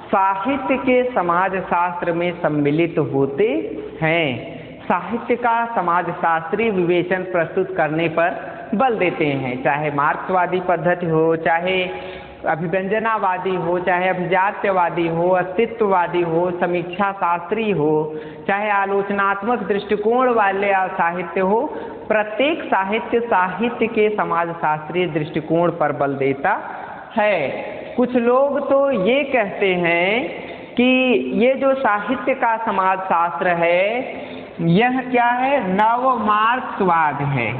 साहित्य के समाजशास्त्र में सम्मिलित होते हैं। साहित्य का समाजशास्त्रीय विवेचन प्रस्तुत करने पर बल देते हैं, चाहे मार्क्सवादी पद्धति हो, चाहे अभिव्यंजनावादी हो, चाहे अभिजात्यवादी हो, अस्तित्ववादी हो, समीक्षा शास्त्री हो, चाहे आलोचनात्मक दृष्टिकोण वाले साहित्य हो। प्रत्येक साहित्य के समाजशास्त्रीय दृष्टिकोण पर बल देता है। कुछ लोग तो ये कहते हैं कि ये जो साहित्य का समाजशास्त्र है, यह क्या है, नव मार्क्सवाद है।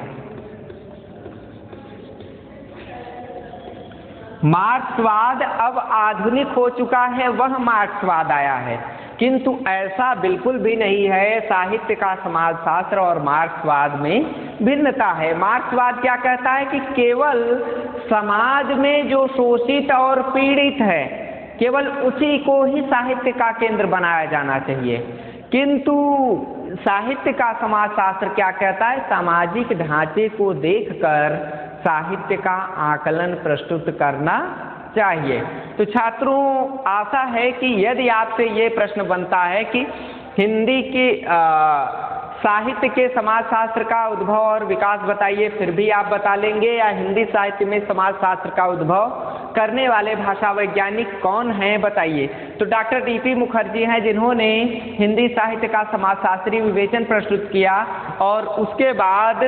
मार्क्सवाद अब आधुनिक हो चुका है, वह मार्क्सवाद आया है, किंतु ऐसा बिल्कुल भी नहीं है। साहित्य का समाजशास्त्र और मार्क्सवाद में भिन्नता है। मार्क्सवाद क्या कहता है कि केवल समाज में जो शोषित और पीड़ित है, केवल उसी को ही साहित्य का केंद्र बनाया जाना चाहिए। किंतु साहित्य का समाजशास्त्र क्या कहता है, सामाजिक ढांचे को देखकर साहित्य का आकलन प्रस्तुत करना चाहिए। तो छात्रों, आशा है कि यदि आपसे ये प्रश्न बनता है कि हिंदी के साहित्य के समाजशास्त्र का उद्भव और विकास बताइए, फिर भी आप बता लेंगे, या हिंदी साहित्य में समाजशास्त्र का उद्भव करने वाले भाषा वैज्ञानिक कौन हैं बताइए। तो डॉक्टर डीपी मुखर्जी हैं, जिन्होंने हिंदी साहित्य का समाजशास्त्रीय विवेचन प्रस्तुत किया और उसके बाद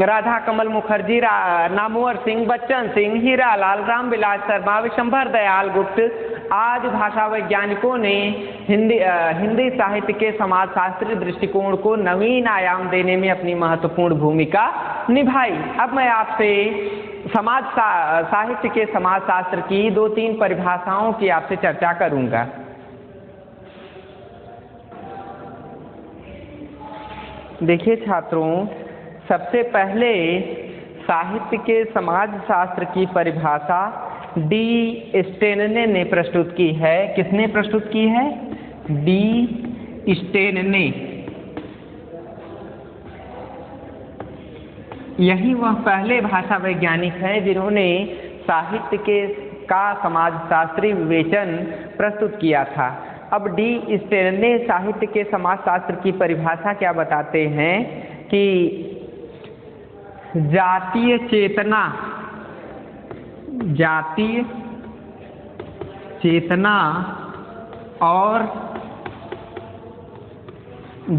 राधा कमल मुखर्जी, नामवर सिंह, बच्चन सिंह, हीरालाल, रामविलास शर्मा, विशंभर दयाल गुप्त, आज भाषा वैज्ञानिकों ने हिंदी साहित्य के समाजशास्त्रीय दृष्टिकोण को नवीन आयाम देने में अपनी महत्वपूर्ण भूमिका निभाई। अब मैं आपसे साहित्य के समाजशास्त्र की 2-3 परिभाषाओं की आपसे चर्चा करूंगा। देखिए छात्रों, सबसे पहले साहित्य के समाजशास्त्र की परिभाषा डी स्टेनने ने प्रस्तुत की है। किसने प्रस्तुत की है? डी स्टेनने। यही वह पहले भाषा वैज्ञानिक हैं जिन्होंने साहित्य का समाजशास्त्रीय विवेचन प्रस्तुत किया था। अब डी स्टेनने साहित्य के समाजशास्त्र की परिभाषा क्या बताते हैं कि जातीय चेतना और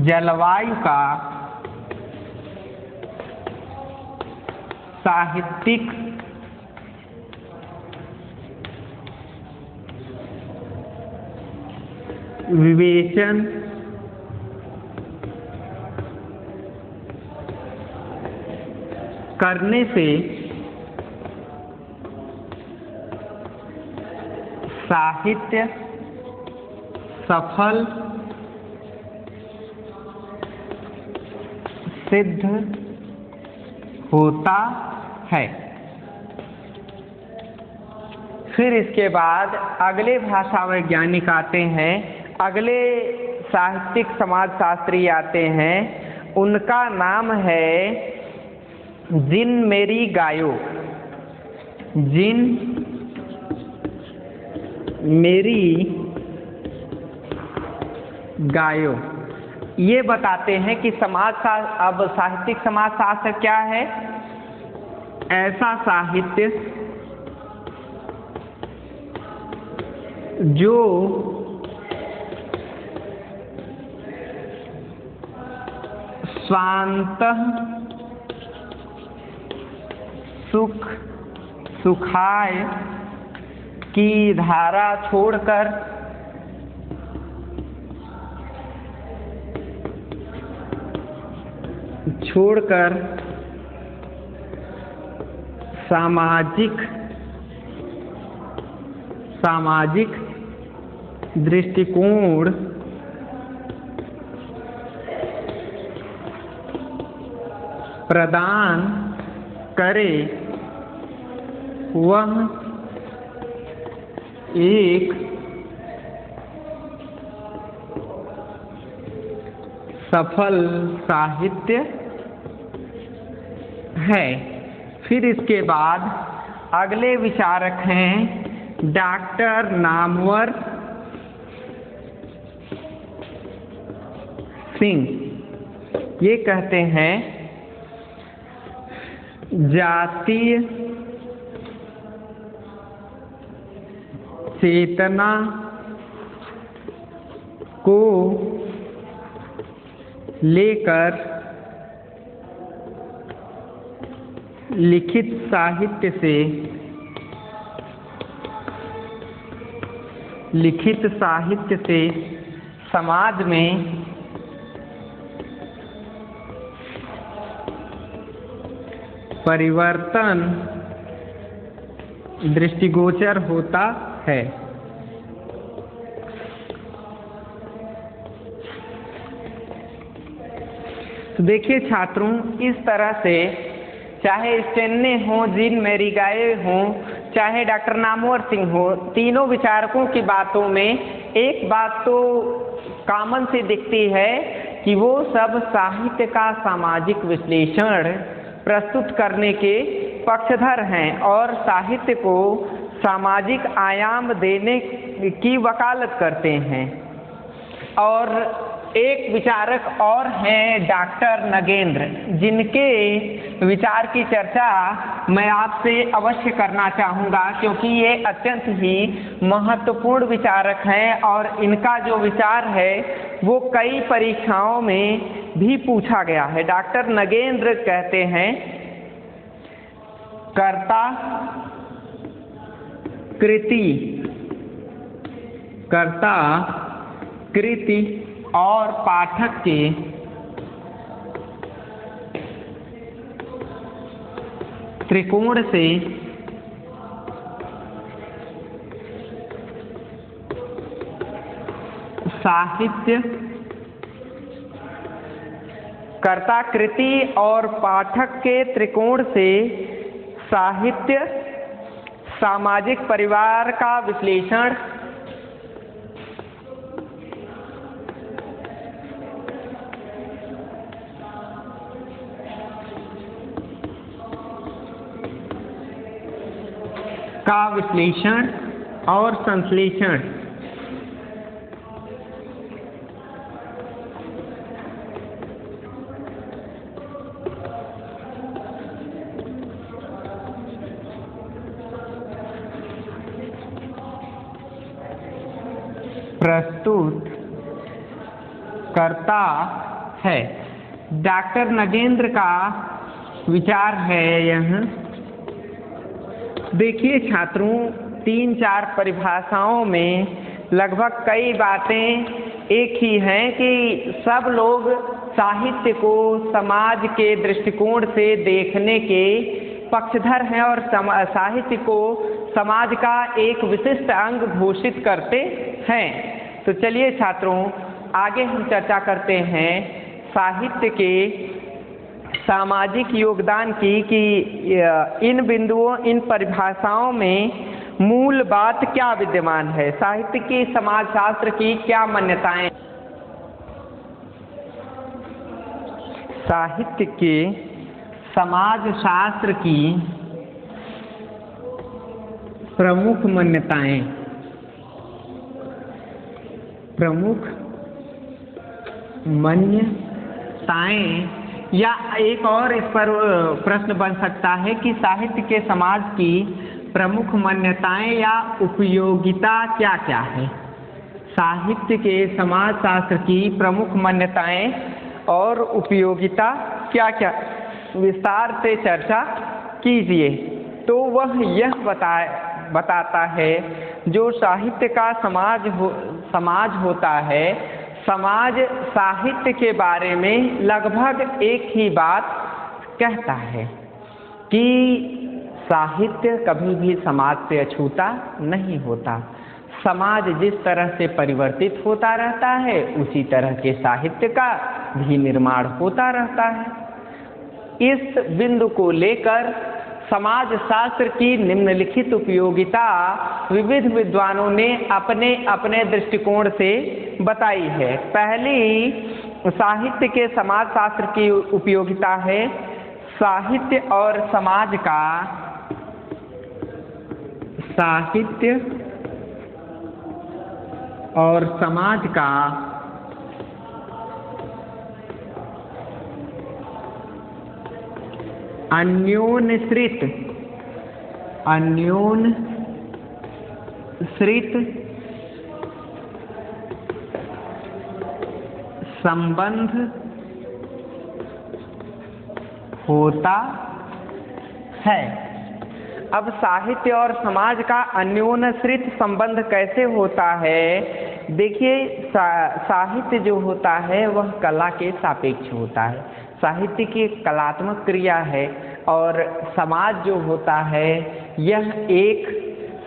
जलवायु का साहित्यिक विवेचन करने से साहित्य सफल सिद्ध होता है। फिर इसके बाद अगले भाषा वैज्ञानिक आते हैं, अगले साहित्यिक समाजशास्त्री आते हैं, उनका नाम है जिन मेरी गायो। जिन मेरी गायो ये बताते हैं कि समाजशास्त्र, अब साहित्यिक समाजशास्त्र क्या है? ऐसा साहित्य जो स्वांतः सुख सुखाय की धारा छोड़कर सामाजिक दृष्टिकोण प्रदान करे, वह एक सफल साहित्य है। फिर इसके बाद अगले विचारक हैं डॉक्टर नामवर सिंह। ये कहते हैं जातीय चेतना को लेकर लिखित साहित्य से समाज में परिवर्तन दृष्टिगोचर होता है। तो देखिए छात्रों, इस तरह से चाहे स्टेन्ले हो, जिन मेरी गाये हो, चाहे डॉक्टर नामवर सिंह हो, तीनों विचारकों की बातों में एक बात तो कॉमन सी दिखती है कि वो सब साहित्य का सामाजिक विश्लेषण प्रस्तुत करने के पक्षधर हैं और साहित्य को सामाजिक आयाम देने की वकालत करते हैं। और एक विचारक और हैं डॉक्टर नगेंद्र, जिनके विचार की चर्चा मैं आपसे अवश्य करना चाहूँगा, क्योंकि ये अत्यंत ही महत्वपूर्ण विचारक हैं और इनका जो विचार है वो कई परीक्षाओं में भी पूछा गया है। डॉक्टर नगेंद्र कहते हैं कर्ता कृति और पाठक के त्रिकोण से साहित्य, कर्ता कृति और पाठक के त्रिकोण से साहित्य सामाजिक परिवार का विश्लेषण और संश्लेषण प्रस्तुत करता है। डॉक्टर नगेंद्र का विचार है यह। देखिए छात्रों, 3-4 परिभाषाओं में लगभग कई बातें एक ही हैं कि सब लोग साहित्य को समाज के दृष्टिकोण से देखने के पक्षधर हैं और साहित्य को समाज का एक विशिष्ट अंग घोषित करते हैं। तो चलिए छात्रों, आगे हम चर्चा करते हैं साहित्य के सामाजिक योगदान की कि इन बिंदुओं, इन परिभाषाओं में मूल बात क्या विद्यमान है, साहित्य की समाजशास्त्र की क्या मान्यताएं, साहित्य के समाजशास्त्र की प्रमुख मान्यताएं, प्रमुख मान्यताएं, या एक और इस पर प्रश्न बन सकता है कि साहित्य के समाज की प्रमुख मान्यताएं या उपयोगिता क्या क्या है। साहित्य के समाजशास्त्र की प्रमुख मान्यताएं और उपयोगिता क्या क्या, विस्तार से चर्चा कीजिए। तो वह यह बताता है, जो साहित्य का समाज होता है, समाज साहित्य के बारे में लगभग एक ही बात कहता है कि साहित्य कभी भी समाज से अछूता नहीं होता। समाज जिस तरह से परिवर्तित होता रहता है, उसी तरह के साहित्य का भी निर्माण होता रहता है। इस बिंदु को लेकर समाज शास्त्र की निम्नलिखित उपयोगिता विविध विद्वानों ने अपने अपने दृष्टिकोण से बताई है। पहली साहित्य के समाजशास्त्र की उपयोगिता है, साहित्य और समाज का, साहित्य और समाज का अन्योन्यश्रित संबंध होता है। अब साहित्य और समाज का अन्योन्यश्रित संबंध कैसे होता है? देखिए, साहित्य जो होता है वह कला के सापेक्ष होता है, साहित्य की कलात्मक क्रिया है, और समाज जो होता है यह एक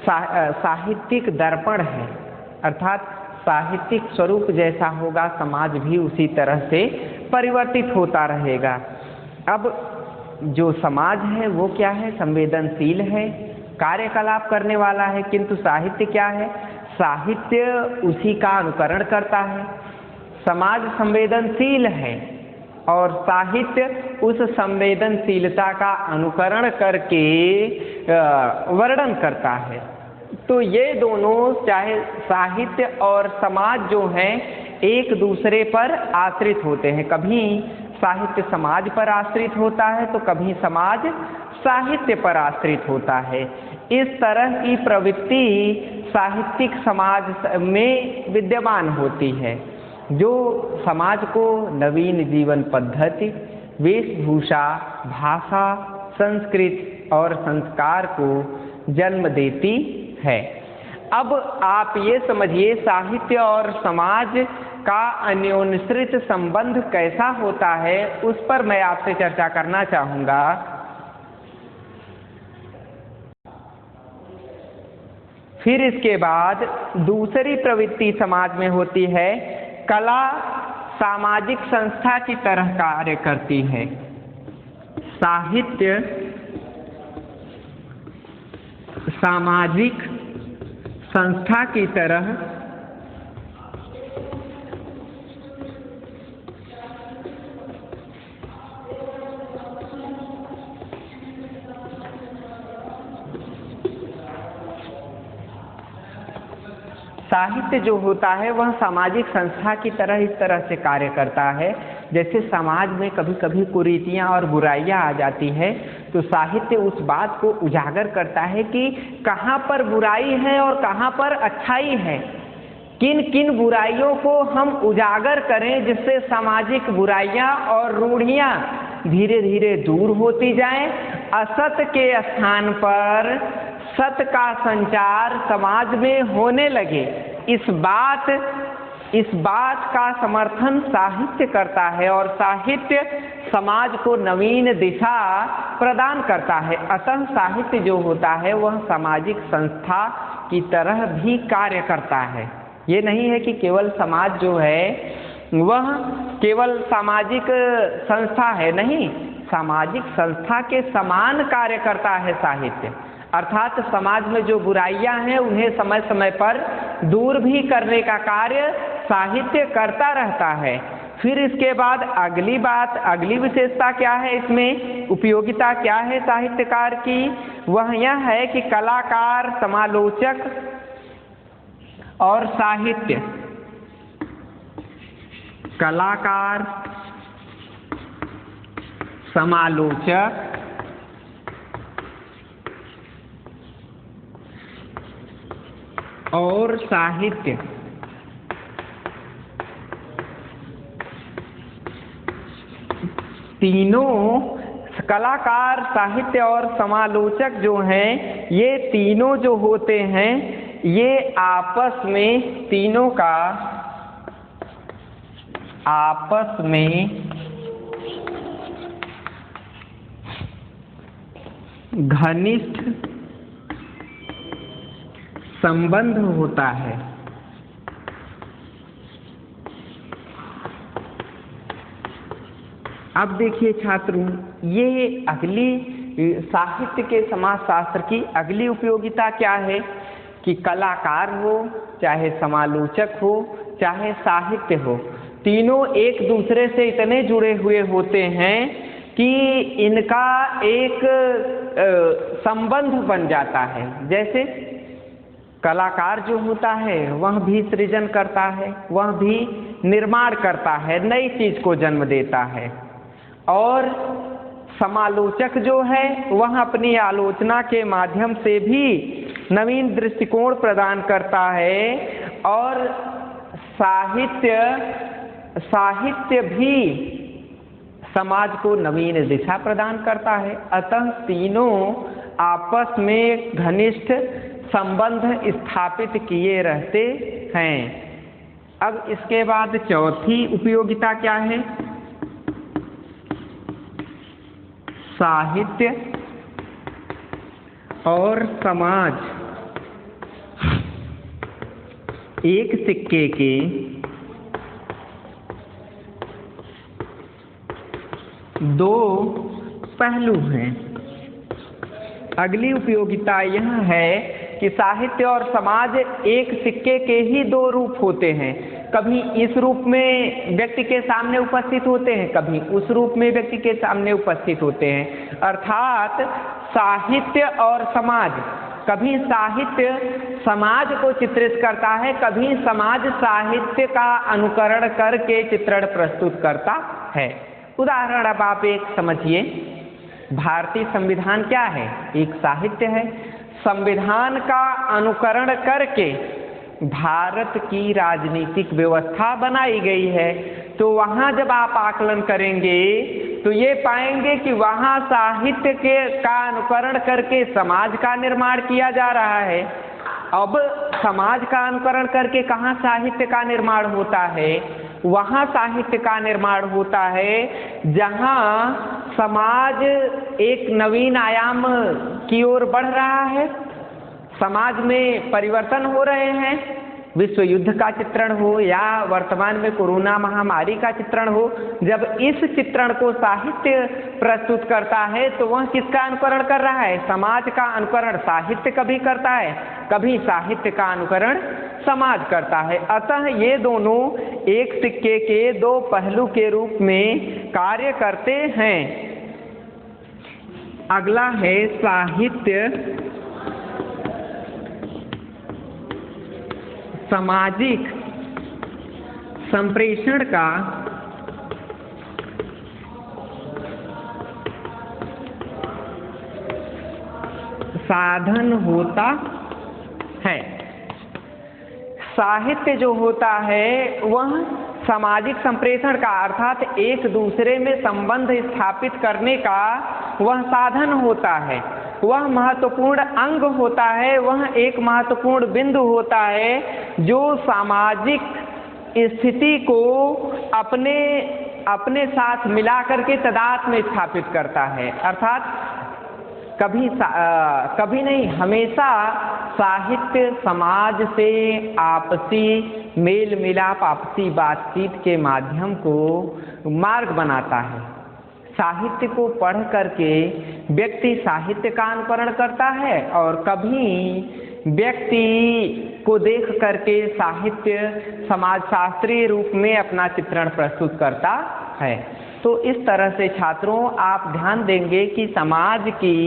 साहित्यिक दर्पण है, अर्थात साहित्यिक स्वरूप जैसा होगा समाज भी उसी तरह से परिवर्तित होता रहेगा। अब जो समाज है वो क्या है? संवेदनशील है, कार्यकलाप करने वाला है, किंतु साहित्य क्या है? साहित्य उसी का अनुकरण करता है। समाज संवेदनशील है और साहित्य उस संवेदनशीलता का अनुकरण करके वर्णन करता है। तो ये दोनों, चाहे साहित्य और समाज जो हैं, एक दूसरे पर आश्रित होते हैं। कभी साहित्य समाज पर आश्रित होता है तो कभी समाज साहित्य पर आश्रित होता है। इस तरह की प्रवृत्ति साहित्यिक समाज में विद्यमान होती है, जो समाज को नवीन जीवन पद्धति, वेशभूषा, भाषा, संस्कृति और संस्कार को जन्म देती है। अब आप ये समझिए, साहित्य और समाज का अन्योन्यश्रित संबंध कैसा होता है, उस पर मैं आपसे चर्चा करना चाहूँगा। फिर इसके बाद दूसरी प्रवृत्ति समाज में होती है, कला सामाजिक संस्था की तरह कार्य करती है। साहित्य सामाजिक संस्था की तरह साहित्य जो होता है वह सामाजिक संस्था की तरह इस तरह से कार्य करता है, जैसे समाज में कभी कभी कुरीतियाँ और बुराइयाँ आ जाती है, तो साहित्य उस बात को उजागर करता है कि कहाँ पर बुराई है और कहाँ पर अच्छाई है, किन किन बुराइयों को हम उजागर करें जिससे सामाजिक बुराइयाँ और रूढ़ियाँ धीरे धीरे दूर होती जाएं, असत के स्थान पर सत का संचार समाज में होने लगे। इस बात का समर्थन साहित्य करता है और साहित्य समाज को नवीन दिशा प्रदान करता है। अतः साहित्य जो होता है वह सामाजिक संस्था की तरह भी कार्य करता है। ये नहीं है कि केवल समाज जो है वह केवल सामाजिक संस्था है, नहीं, सामाजिक संस्था के समान कार्य करता है साहित्य। अर्थात समाज में जो बुराइयां हैं उन्हें समय समय पर दूर भी करने का कार्य साहित्य करता रहता है। फिर इसके बाद अगली बात, अगली विशेषता क्या है इसमें, उपयोगिता क्या है साहित्यकार की, वह यह है कि कलाकार, समालोचक और साहित्य, कलाकार, समालोचक और साहित्य तीनों, कलाकार, साहित्य और समालोचक जो हैं, ये तीनों जो होते हैं ये आपस में, तीनों का आपस में घनिष्ठ संबंध होता है। अब देखिए छात्रों, ये अगली साहित्य के समाजशास्त्र की अगली उपयोगिता क्या है कि कलाकार हो, चाहे समालोचक हो, चाहे साहित्य हो, तीनों एक दूसरे से इतने जुड़े हुए होते हैं कि इनका एक संबंध बन जाता है। जैसे कलाकार जो होता है वह भी सृजन करता है, वह भी निर्माण करता है, नई चीज को जन्म देता है, और समालोचक जो है वह अपनी आलोचना के माध्यम से भी नवीन दृष्टिकोण प्रदान करता है, और साहित्य भी समाज को नवीन दिशा प्रदान करता है। अतः तीनों आपस में घनिष्ठ संबंध स्थापित किए रहते हैं। अब इसके बाद चौथी उपयोगिता क्या है, साहित्य और समाज एक सिक्के के दो पहलू हैं। अगली उपयोगिता यह है कि साहित्य और समाज एक सिक्के के ही दो रूप होते हैं। कभी इस रूप में व्यक्ति के सामने उपस्थित होते हैं, कभी उस रूप में व्यक्ति के सामने उपस्थित होते हैं। अर्थात साहित्य और समाज, कभी साहित्य समाज को चित्रित करता है, कभी समाज साहित्य का अनुकरण करके चित्रण प्रस्तुत करता है। उदाहरण अब आप एक समझिए, भारतीय संविधान क्या है, एक साहित्य है। संविधान का अनुकरण करके भारत की राजनीतिक व्यवस्था बनाई गई है, तो वहाँ जब आप आकलन करेंगे तो ये पाएंगे कि वहाँ साहित्य का अनुकरण करके समाज का निर्माण किया जा रहा है। अब समाज का अनुकरण करके कहाँ साहित्य का निर्माण होता है, वहाँ साहित्य का निर्माण होता है जहाँ समाज एक नवीन आयाम की ओर बढ़ रहा है, समाज में परिवर्तन हो रहे हैं, विश्व युद्ध का चित्रण हो या वर्तमान में कोरोना महामारी का चित्रण हो। जब इस चित्रण को साहित्य प्रस्तुत करता है तो वह किसका अनुकरण कर रहा है, समाज का अनुकरण साहित्य कभी करता है, कभी साहित्य का अनुकरण समाज करता है। अतः ये दोनों एक सिक्के के दो पहलू के रूप में कार्य करते हैं। अगला है साहित्य सामाजिक संप्रेषण का साधन होता है। साहित्य जो होता है वह सामाजिक संप्रेषण का, अर्थात एक दूसरे में संबंध स्थापित करने का वह साधन होता है, वह महत्वपूर्ण अंग होता है, वह एक महत्वपूर्ण बिंदु होता है जो सामाजिक स्थिति को अपने साथ मिलाकर के तदाद में स्थापित करता है। अर्थात कभी नहीं, हमेशा साहित्य समाज से आपसी मेल मिलाप, आपसी बातचीत के माध्यम को मार्ग बनाता है। साहित्य को पढ़ करके व्यक्ति साहित्य का अनुकरण करता है और कभी व्यक्ति को देख करके साहित्य समाजशास्त्रीय रूप में अपना चित्रण प्रस्तुत करता है। तो इस तरह से छात्रों आप ध्यान देंगे कि समाज की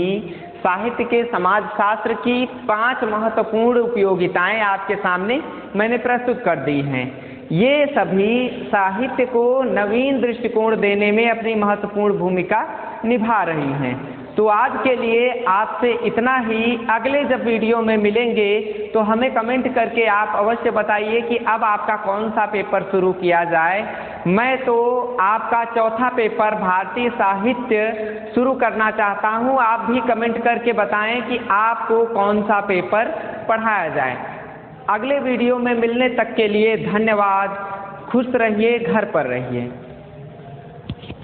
साहित्य के समाजशास्त्र की 5 महत्वपूर्ण उपयोगिताएं आपके सामने मैंने प्रस्तुत कर दी हैं। ये सभी साहित्य को नवीन दृष्टिकोण देने में अपनी महत्वपूर्ण भूमिका निभा रही हैं। तो आज के लिए आपसे इतना ही। अगले जब वीडियो में मिलेंगे तो हमें कमेंट करके आप अवश्य बताइए कि अब आपका कौन सा पेपर शुरू किया जाए। मैं तो आपका चौथा पेपर भारतीय साहित्य शुरू करना चाहता हूं। आप भी कमेंट करके बताएं कि आपको कौन सा पेपर पढ़ाया जाए। अगले वीडियो में मिलने तक के लिए धन्यवाद। खुश रहिए, घर पर रहिए।